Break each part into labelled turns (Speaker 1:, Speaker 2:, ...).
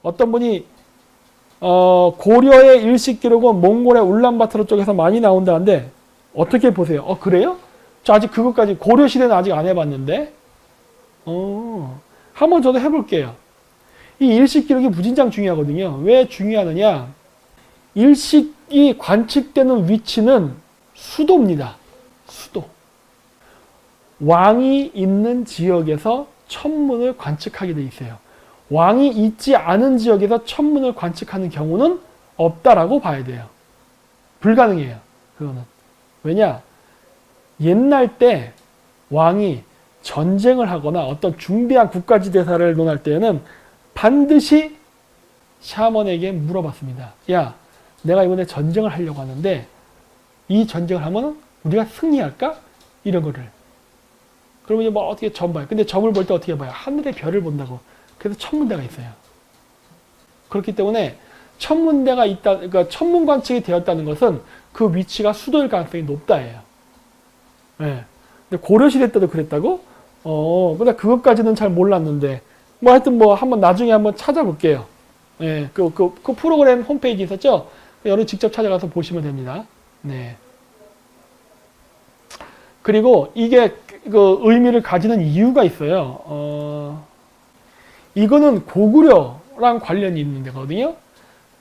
Speaker 1: 어떤 분이 고려의 일식 기록은 몽골의 울란바토르 쪽에서 많이 나온다는데 어떻게 보세요? 그래요? 저 아직 그것까지 고려 시대는 아직 안 해봤는데 한번 저도 해볼게요. 이 일식 기록이 무진장 중요하거든요. 왜 중요하느냐? 일식이 관측되는 위치는 수도입니다. 수도. 왕이 있는 지역에서 천문을 관측하게 돼 있어요. 왕이 있지 않은 지역에서 천문을 관측하는 경우는 없다라고 봐야 돼요. 불가능해요. 그거는. 왜냐? 옛날 때 왕이 전쟁을 하거나 어떤 중대한 국가지대사를 논할 때에는 반드시 샤먼에게 물어봤습니다. 야, 내가 이번에 전쟁을 하려고 하는데 이 전쟁을 하면 우리가 승리할까? 이런 거를. 그러면 뭐 어떻게 점 봐요. 근데 점을 볼 때 어떻게 봐요? 하늘의 별을 본다고. 그래서 천문대가 있어요. 그렇기 때문에 천문대가 있다, 그러니까 천문 관측이 되었다는 것은 그 위치가 수도일 가능성이 높다예요. 네. 근데 고려시대 때도 그랬다고? 근데 그것까지는 잘 몰랐는데, 뭐 하여튼 뭐 한번 나중에 한번 찾아볼게요. 네. 그 프로그램 홈페이지 있었죠? 여러분 직접 찾아가서 보시면 됩니다. 네. 그리고 이게 그 의미를 가지는 이유가 있어요. 이거는 고구려랑 관련이 있는 데거든요.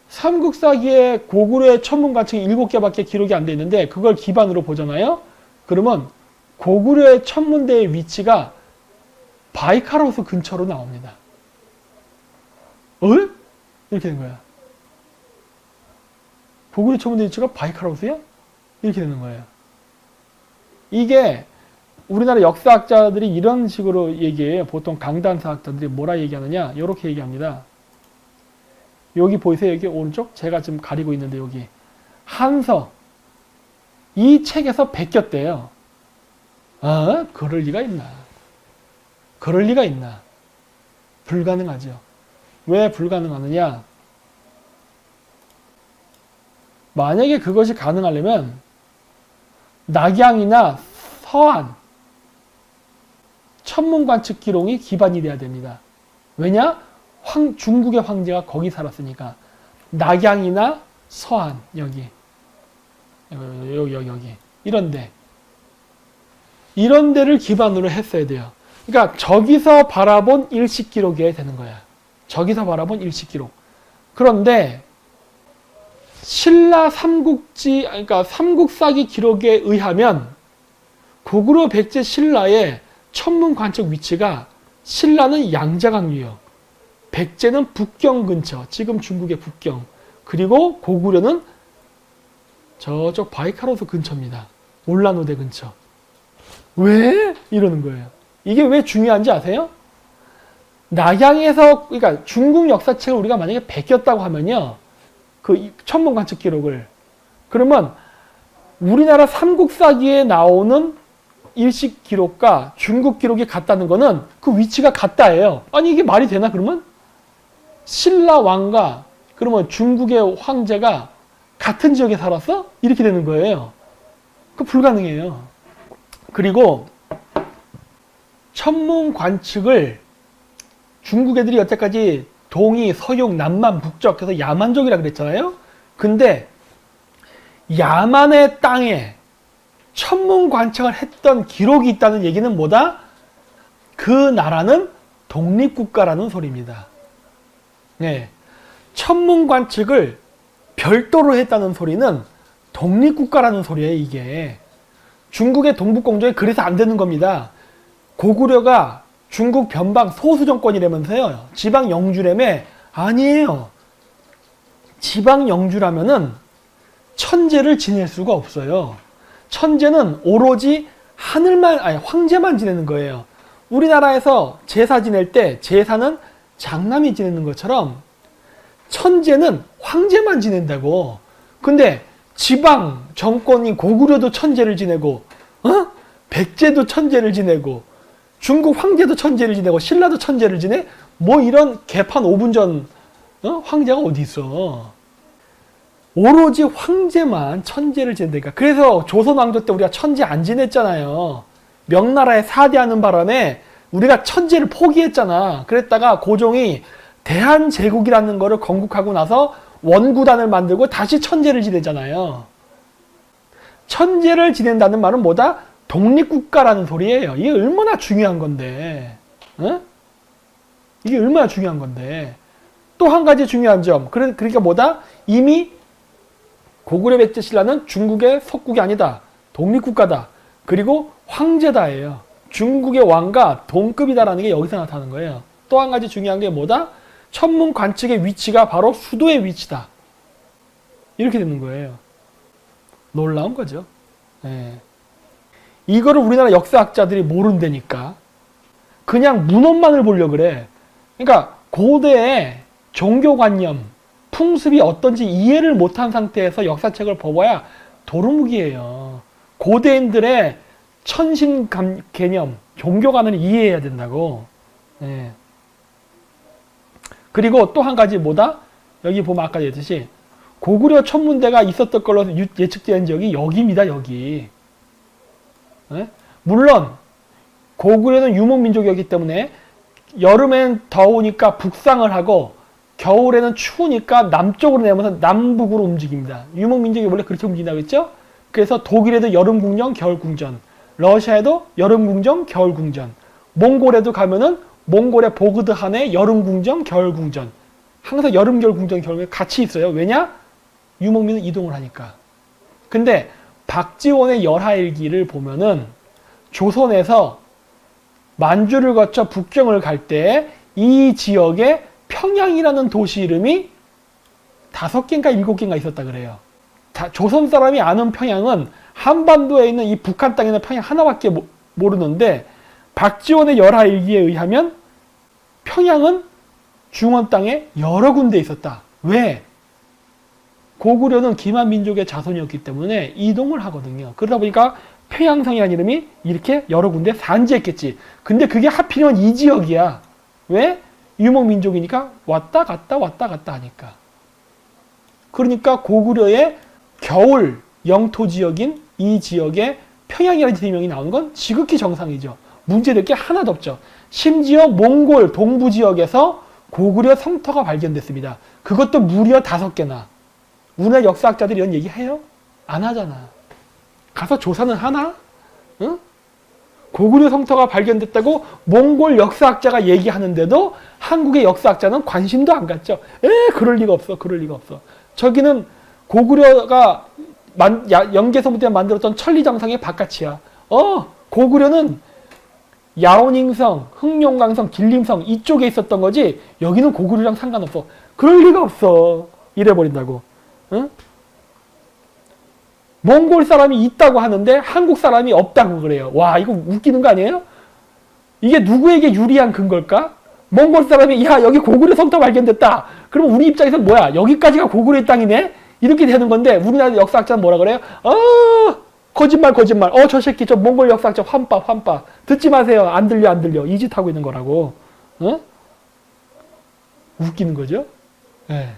Speaker 1: 삼국사기에 고구려의 천문 관측이 7개밖에 기록이 안 돼 있는데 그걸 기반으로 보잖아요. 그러면 고구려의 천문대의 위치가 바이카로스 근처로 나옵니다. 이렇게 된 거야. 고구려 천문대 위치가 바이카로스야? 이렇게 되는 거예요. 이게 우리나라 역사학자들이 이런 식으로 얘기해요. 보통 강단사학자들이 뭐라 얘기하느냐? 이렇게 얘기합니다. 여기 보이세요? 여기 오른쪽? 제가 지금 가리고 있는데 여기. 한서. 이 책에서 베꼈대요. 그럴 리가 있나? 그럴 리가 있나? 불가능하죠. 왜 불가능하느냐? 만약에 그것이 가능하려면 낙양이나 서안 천문 관측 기록이 기반이 돼야 됩니다. 왜냐? 중국의 황제가 거기 살았으니까. 낙양이나 서안 여기 이런데 이런 데를 기반으로 했어야 돼요. 그러니까 저기서 바라본 일식 기록이어야 되는 거야. 저기서 바라본 일식 기록. 그런데 신라 그러니까 삼국사기 기록에 의하면 고구려 백제 신라의 천문 관측 위치가 신라는 양자강 유역, 백제는 북경 근처, 지금 중국의 북경, 그리고 고구려는 저쪽 바이카로스 근처입니다. 올라노대 근처. 왜? 이러는 거예요. 이게 왜 중요한지 아세요? 낙양에서, 그러니까 중국 역사책을 우리가 만약에 베꼈다고 하면요. 그 천문 관측 기록을. 그러면 우리나라 삼국사기에 나오는 일식 기록과 중국 기록이 같다는 거는 그 위치가 같다예요. 아니 이게 말이 되나 그러면? 신라 왕과 그러면 중국의 황제가 같은 지역에 살았어? 이렇게 되는 거예요. 그 불가능해요. 그리고 천문 관측을 중국 애들이 여태까지 동이, 서육, 남만, 북쪽 해서 야만족이라 그랬잖아요. 근데 야만의 땅에 천문 관측을 했던 기록이 있다는 얘기는 뭐다? 그 나라는 독립국가라는 소리입니다. 네. 천문 관측을 별도로 했다는 소리는 독립국가라는 소리예요, 이게. 중국의 동북공정이 그래서 안 되는 겁니다. 고구려가 중국 변방 소수 정권이라면서요. 지방 영주라며? 아니에요. 지방 영주라면은 천재를 지낼 수가 없어요. 천재는 오로지 황제만 지내는 거예요. 우리나라에서 제사 지낼 때 제사는 장남이 지내는 것처럼 천재는 황제만 지낸다고. 근데 지방 정권인 고구려도 천재를 지내고, 백제도 천재를 지내고, 중국 황제도 천재를 지내고, 신라도 천재를 지내? 뭐 이런 개판 5분 전 황제가 어디 있어? 오로지 황제만 천재를 지낸다니까. 그래서 조선 왕조 때 우리가 천재 안 지냈잖아요. 명나라에 사대하는 바람에 우리가 천재를 포기했잖아. 그랬다가 고종이 대한제국이라는 거를 건국하고 나서 원구단을 만들고 다시 천재를 지내잖아요. 천재를 지낸다는 말은 뭐다? 독립국가라는 소리예요. 이게 얼마나 중요한 건데. 어? 이게 얼마나 중요한 건데. 또 한 가지 중요한 점. 그러니까 뭐다? 이미 고구려 백제 신라는 중국의 속국이 아니다. 독립국가다. 그리고 황제다예요. 중국의 왕과 동급이다라는 게 여기서 나타나는 거예요. 또 한 가지 중요한 게 뭐다? 천문 관측의 위치가 바로 수도의 위치다. 이렇게 되는 거예요. 놀라운 거죠. 예. 이거를 우리나라 역사학자들이 모른다니까. 그냥 문헌만을 보려고 그래. 그러니까 고대의 종교관념, 풍습이 어떤지 이해를 못한 상태에서 역사책을 봐봐야 도루묵이에요. 고대인들의 천신 개념, 종교관을 이해해야 된다고. 예. 그리고 또 한 가지 뭐다? 여기 보면 아까 얘기했듯이 고구려 천문대가 있었던 걸로 예측되는 지역이 여기입니다. 여기. 예? 물론 고구려는 유목민족이었기 때문에 여름엔 더우니까 북상을 하고 겨울에는 추우니까 남쪽으로 내면서 남북으로 움직입니다. 유목민족이 원래 그렇게 움직인다고 했죠? 그래서 독일에도 여름궁전, 겨울궁전, 러시아에도 여름궁전, 겨울궁전, 몽골에도 가면은 몽골의 보그드한의 여름궁전, 겨울궁전, 항상 여름, 겨울 궁전, 겨울 같이 있어요. 왜냐? 유목민은 이동을 하니까. 근데 박지원의 열하일기를 보면은 조선에서 만주를 거쳐 북경을 갈 때 이 지역에 평양이라는 도시 이름이 5개인가 7개인가 있었다 그래요. 조선 사람이 아는 평양은 한반도에 있는 이 북한 땅에 있는 평양 하나밖에 모르는데 박지원의 열하일기에 의하면 평양은 중원 땅에 여러 군데 있었다. 왜? 고구려는 기만 민족의 자손이었기 때문에 이동을 하거든요. 그러다 보니까 평양성이라는 이름이 이렇게 여러 군데 산지했겠지. 근데 그게 하필이면 이 지역이야. 왜? 유목민족이니까 왔다 갔다 왔다 갔다 하니까. 그러니까 고구려의 겨울 영토 지역인 이 지역에 평양이라는 지명이 나온 건 지극히 정상이죠. 문제될 게 하나도 없죠. 심지어 몽골 동부 지역에서 고구려 성터가 발견됐습니다. 그것도 무려 5개나. 우리나라 역사학자들이 이런 얘기 해요? 안 하잖아. 가서 조사는 하나? 응? 고구려 성터가 발견됐다고 몽골 역사학자가 얘기하는데도 한국의 역사학자는 관심도 안 갖죠. 그럴 리가 없어. 그럴 리가 없어. 저기는 고구려가 영계서부터 만들었던 천리장성의 바깥이야. 고구려는 야오닝성, 흑룡강성, 길림성 이쪽에 있었던 거지 여기는 고구려랑 상관없어. 그럴 리가 없어. 이래버린다고. 응? 몽골 사람이 있다고 하는데 한국 사람이 없다고 그래요. 와, 이거 웃기는 거 아니에요? 이게 누구에게 유리한 근거일까? 몽골 사람이 야 여기 고구려 성터 발견됐다. 그럼 우리 입장에서 뭐야? 여기까지가 고구려의 땅이네? 이렇게 되는 건데 우리나라 역사학자는 뭐라 그래요? 거짓말. 저 새끼 저 몽골 역사학자 환빠. 듣지 마세요. 안 들려. 이 짓 하고 있는 거라고. 어? 웃기는 거죠? 네.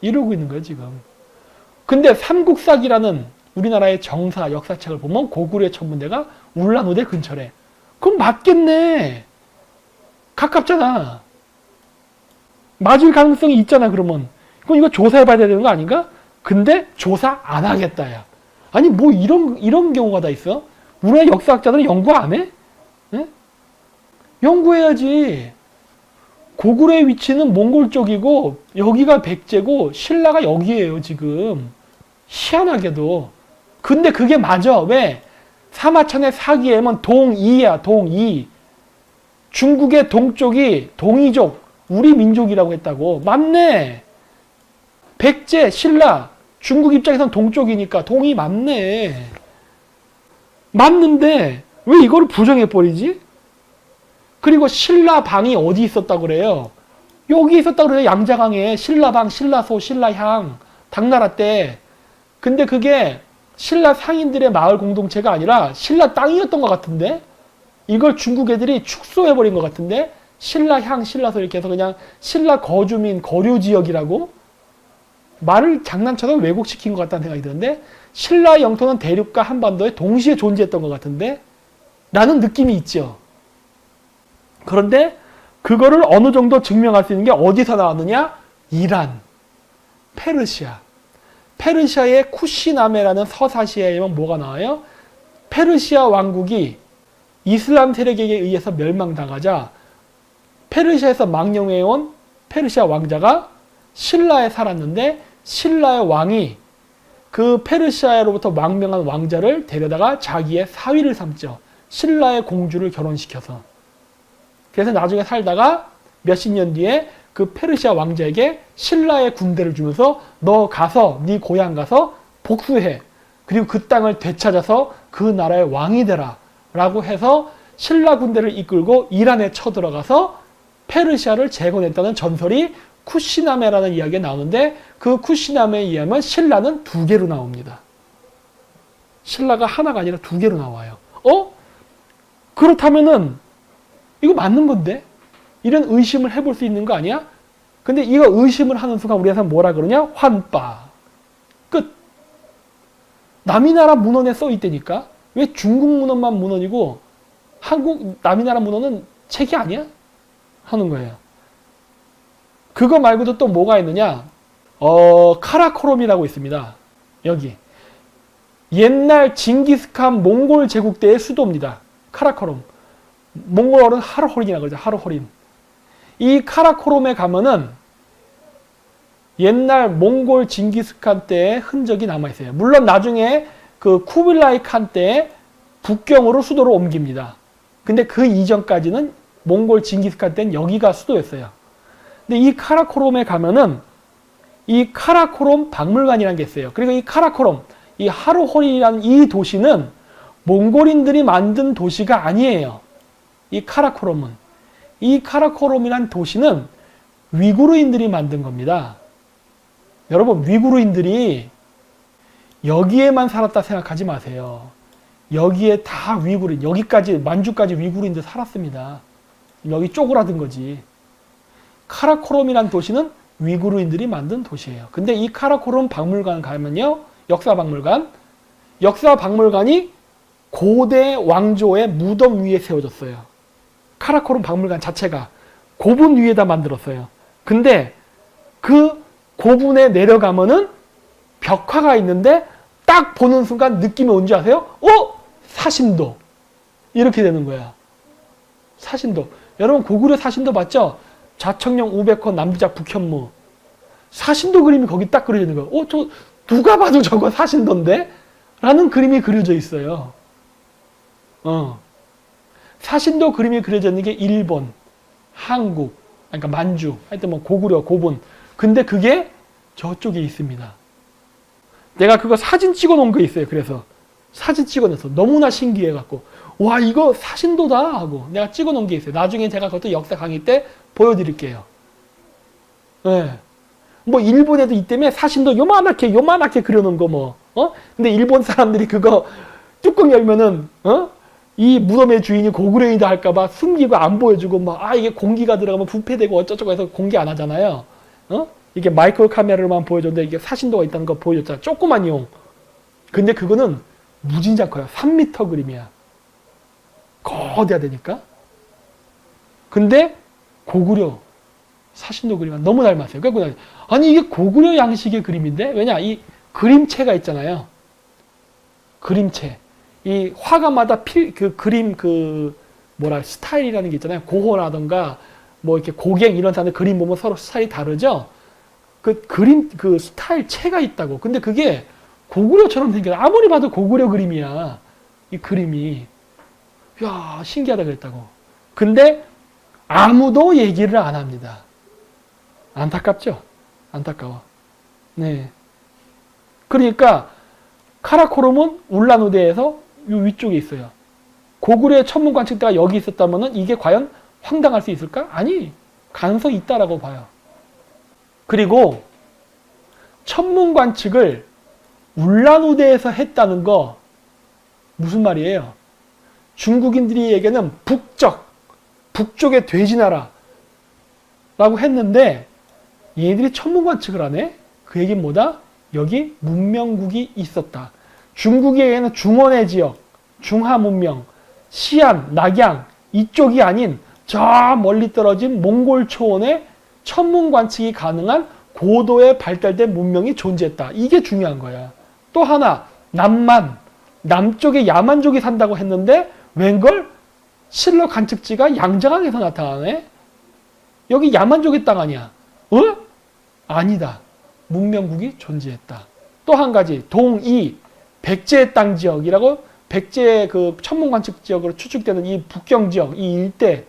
Speaker 1: 이러고 있는 거예요 지금. 근데 삼국사기라는 우리나라의 정사 역사책을 보면 고구려의 천문대가 울란우대 근처래. 그럼 맞겠네. 가깝잖아. 맞을 가능성이 있잖아 그러면. 그럼 이거 조사해봐야 되는 거 아닌가? 근데 조사 안 하겠다 야. 아니 뭐 이런 경우가 다 있어? 우리나라 역사학자들은 연구 안 해? 네? 연구해야지. 고구려의 위치는 몽골 쪽이고 여기가 백제고 신라가 여기에요 지금. 희한하게도. 근데 그게 맞아. 왜? 사마천의 사기에는 동이야. 동이. 중국의 동쪽이 동이족, 우리 민족이라고 했다고. 맞네. 백제, 신라, 중국 입장에선 동쪽이니까 동이 맞네. 맞는데 왜 이거를 부정해버리지? 그리고 신라방이 어디 있었다고 그래요? 여기 있었다고 그래요. 양자강에 신라방, 신라소, 신라향 당나라 때. 근데 그게 신라 상인들의 마을 공동체가 아니라 신라 땅이었던 것 같은데? 이걸 중국 애들이 축소해버린 것 같은데? 신라향, 신라소 이렇게 해서 그냥 신라 거주민, 거류지역이라고? 말을 장난쳐서 왜곡시킨 것 같다는 생각이 드는데 신라 영토는 대륙과 한반도에 동시에 존재했던 것 같은데? 라는 느낌이 있죠. 그런데 그거를 어느 정도 증명할 수 있는 게 어디서 나왔느냐? 이란, 페르시아. 페르시아의 쿠시나메라는 서사시아에 보면 뭐가 나와요? 페르시아 왕국이 이슬람 세력에게 의해서 멸망당하자 페르시아에서 망령해온 페르시아 왕자가 신라에 살았는데 신라의 왕이 그 페르시아로부터 망명한 왕자를 데려다가 자기의 사위를 삼죠. 신라의 공주를 결혼시켜서. 그래서 나중에 살다가 몇십 년 뒤에 그 페르시아 왕자에게 신라의 군대를 주면서 너 가서 네 고향 가서 복수해. 그리고 그 땅을 되찾아서 그 나라의 왕이 되라. 라고 해서 신라 군대를 이끌고 이란에 쳐들어가서 페르시아를 재건했다는 전설이 쿠시나메라는 이야기가 나오는데 그 쿠시나메에 의하면 신라는 2개로 나옵니다. 신라가 하나가 아니라 2개로 나와요. 그렇다면은 이거 맞는 건데? 이런 의심을 해볼 수 있는 거 아니야? 근데 이거 의심을 하는 순간 우리가 뭐라 그러냐? 환빠. 끝. 남이 나라 문헌에 써 있다니까? 왜 중국 문헌만 문헌이고 남이 나라 문헌은 책이 아니야? 하는 거예요. 그거 말고도 또 뭐가 있느냐? 카라코롬이라고 있습니다. 여기. 옛날 징기스칸 몽골 제국 때의 수도입니다. 카라코롬. 몽골어는 하르호린이라고 그러죠. 하르호린. 이 카라코롬에 가면은 옛날 몽골 징기스칸 때의 흔적이 남아있어요. 물론 나중에 그 쿠빌라이 칸 때 북경으로 수도를 옮깁니다. 근데 그 이전까지는 몽골 징기스칸 때는 여기가 수도였어요. 근데 이 카라코롬에 가면은 이 카라코롬 박물관이라는 게 있어요. 그리고 이 카라코롬, 이 하르호린이라는 이 도시는 몽골인들이 만든 도시가 아니에요. 이 카라코롬은. 이 카라코롬이라는 도시는 위구르인들이 만든 겁니다. 여러분, 위구르인들이 여기에만 살았다 생각하지 마세요. 여기에 다 위구르인, 여기까지, 만주까지 위구르인들 살았습니다. 여기 쪼그라든 거지. 카라코롬이라는 도시는 위구르인들이 만든 도시예요. 근데 이 카라코롬 박물관 가면요, 역사박물관이 고대 왕조의 무덤 위에 세워졌어요. 카라코롬 박물관 자체가 고분 위에다 만들었어요. 근데 그 고분에 내려가면은 벽화가 있는데 딱 보는 순간 느낌이 뭔지 아세요? 사신도. 이렇게 되는 거야. 사신도. 여러분 고구려 사신도 봤죠? 좌청령 우백호 남비작 북현무. 사신도 그림이 거기 딱 그려져 있는 거예요. 저 누가 봐도 저거 사신도인데? 라는 그림이 그려져 있어요. 사신도 그림이 그려져 있는 게 일본, 한국, 그러니까 만주, 하여튼 뭐 고구려, 고분. 근데 그게 저쪽에 있습니다. 내가 그거 사진 찍어 놓은 거 있어요. 그래서 사진 찍어 놨어. 너무나 신기해갖고 와 이거 사신도다 하고 내가 찍어 놓은 게 있어요. 나중에 제가 그것도 역사 강의 때 보여드릴게요. 네. 뭐 일본에도 이때문에 사신도 요만하게 그려놓은 거 뭐. 근데 일본 사람들이 그거 뚜껑 열면은 이 무덤의 주인이 고구려이다 할까봐 숨기고 안 보여주고 막 이게 공기가 들어가면 부패되고 어쩌고 해서 공개 안 하잖아요. 이게 마이크로 카메라로만 보여줬는데 이게 사신도가 있다는 거 보여줬잖아. 조그만 용. 근데 그거는 무진장 커요. 3m 그림이야. 거대하다니까. 근데 고구려 사신도 그림은 너무 닮았어요. 그래서 아니 이게 고구려 양식의 그림인데 왜냐 이 그림체가 있잖아요. 그림체. 이 화가마다 그림 스타일이라는 게 있잖아요. 고호라던가 뭐 이렇게 고갱 이런 사람들 그림 보면 서로 스타일이 다르죠. 그 그림 스타일 체가 있다고. 근데 그게 고구려처럼 생겨. 아무리 봐도 고구려 그림이야. 이 그림이. 야 신기하다 그랬다고. 근데 아무도 얘기를 안 합니다. 안타깝죠? 안타까워. 네. 그러니까 카라코롬은 울란우데에서 이 위쪽에 있어요. 고구려의 천문 관측대가 여기 있었다면 이게 과연 황당할 수 있을까? 아니, 가능성이 있다라고 봐요. 그리고 천문 관측을 울란우데에서 했다는 거 무슨 말이에요? 중국인들에게는 북쪽의 돼지나라 라고 했는데 얘들이 천문 관측을 하네? 그 얘기는 뭐다? 여기 문명국이 있었다. 중국에게는 중원의 지역, 중하문명, 시안, 낙양 이쪽이 아닌 저 멀리 떨어진 몽골 초원에 천문 관측이 가능한 고도의 발달된 문명이 존재했다. 이게 중요한 거야. 또 하나, 남쪽에 야만족이 산다고 했는데 웬걸? 실러 관측지가 양자강에서 나타나네? 여기 야만족의 땅 아니야. 아니다. 문명국이 존재했다. 또 한 가지, 동이 백제의 땅 지역이라고, 백제의 그 천문 관측 지역으로 추측되는 이 북경 지역, 이 일대,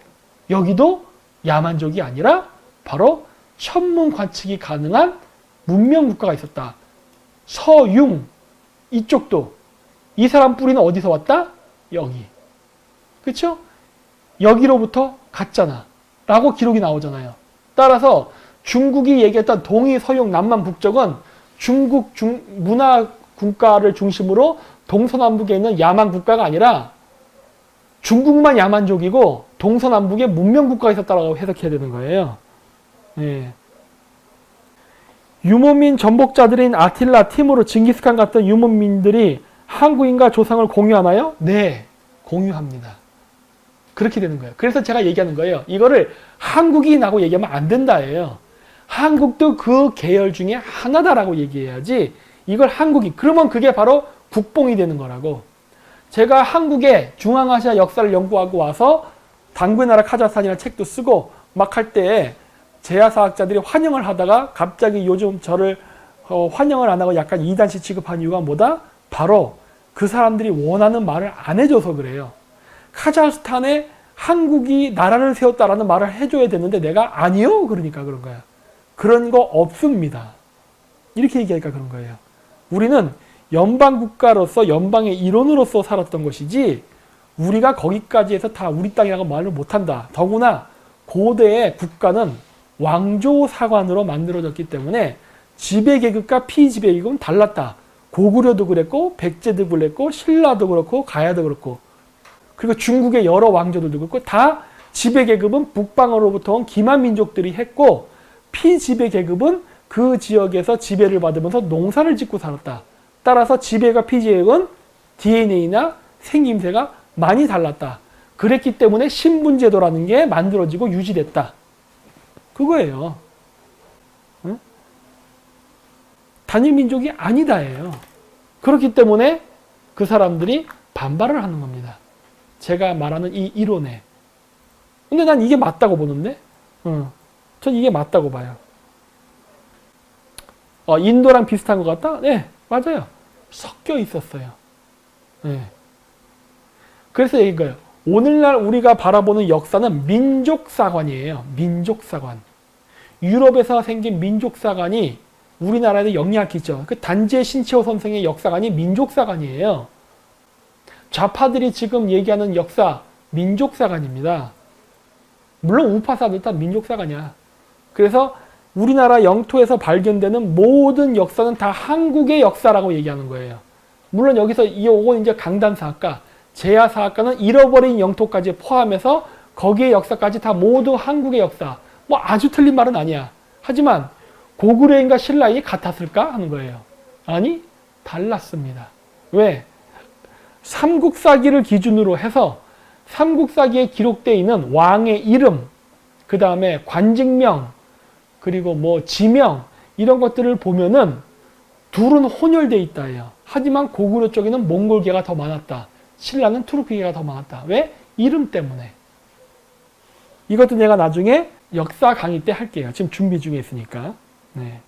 Speaker 1: 여기도 야만족이 아니라 바로 천문 관측이 가능한 문명 국가가 있었다. 서융, 이쪽도 이 사람 뿌리는 어디서 왔다? 여기. 그렇죠? 여기로부터 갔잖아. 라고 기록이 나오잖아요. 따라서 중국이 얘기했던 동이, 서융, 남만, 북쪽은 중국 문화 국가를 중심으로 동서남북에 있는 야만 국가가 아니라 중국만 야만족이고 동서남북에 문명 국가가 있었다고 해석해야 되는 거예요. 예. 유목민 전복자들인 아틸라, 티무르, 징기스칸 같은 유목민들이 한국인과 조상을 공유하나요? 네, 공유합니다. 그렇게 되는 거예요. 그래서 제가 얘기하는 거예요. 이거를 한국인하고 얘기하면 안 된다예요. 한국도 그 계열 중에 하나다라고 얘기해야지 이걸 한국인, 그러면 그게 바로 국뽕이 되는 거라고. 제가 한국의 중앙아시아 역사를 연구하고 와서 당구의 나라 카자흐스탄이라는 책도 쓰고 막 할 때 제야사학자들이 환영을 하다가 갑자기 요즘 저를 환영을 안 하고 약간 이단시 취급한 이유가 뭐다? 바로 그 사람들이 원하는 말을 안 해줘서 그래요. 카자흐스탄에 한국이 나라를 세웠다라는 말을 해줘야 되는데 내가 아니요? 그러니까 그런 거야. 그런 거 없습니다. 이렇게 얘기하니까 그런 거예요. 우리는 연방국가로서 연방의 일원으로서 살았던 것이지 우리가 거기까지 해서 다 우리 땅이라고 말을 못한다. 더구나 고대의 국가는 왕조사관으로 만들어졌기 때문에 지배계급과 피지배계급은 달랐다. 고구려도 그랬고 백제도 그랬고 신라도 그렇고 가야도 그렇고 그리고 중국의 여러 왕조들도 그렇고 다 지배계급은 북방으로부터 온 기만민족들이 했고 피지배계급은 그 지역에서 지배를 받으면서 농사를 짓고 살았다. 따라서 지배가 피지배계급은 DNA나 생김새가 많이 달랐다. 그랬기 때문에 신분제도라는 게 만들어지고 유지됐다. 그거예요. 응? 단일민족이 아니다예요. 그렇기 때문에 그 사람들이 반발을 하는 겁니다. 제가 말하는 이 이론에. 근데 난 이게 맞다고 보는데? 전 이게 맞다고 봐요. 인도랑 비슷한 것 같다? 네, 맞아요. 섞여 있었어요. 네. 그래서 얘기한 거예요. 오늘날 우리가 바라보는 역사는 민족사관이에요. 민족사관. 유럽에서 생긴 민족사관이 우리나라에도 영향을 끼쳐. 그 단재 신채호 선생의 역사관이 민족사관이에요. 좌파들이 지금 얘기하는 역사, 민족사관입니다. 물론 우파사들 다 민족사관이야. 그래서 우리나라 영토에서 발견되는 모든 역사는 다 한국의 역사라고 얘기하는 거예요. 물론 여기서 이건 이제 강단사학과, 제야사학과는 잃어버린 영토까지 포함해서 거기의 역사까지 다 모두 한국의 역사. 뭐 아주 틀린 말은 아니야. 하지만 고구려인과 신라인이 같았을까 하는 거예요. 아니, 달랐습니다. 왜? 삼국사기를 기준으로 해서 삼국사기에 기록되어 있는 왕의 이름, 그 다음에 관직명, 그리고 뭐 지명 이런 것들을 보면은 둘은 혼혈되어 있다예요. 하지만 고구려 쪽에는 몽골계가 더 많았다. 신라는 투르크계가 더 많았다. 왜? 이름 때문에. 이것도 내가 나중에 역사 강의 때 할게요. 지금 준비 중에 있으니까. 네.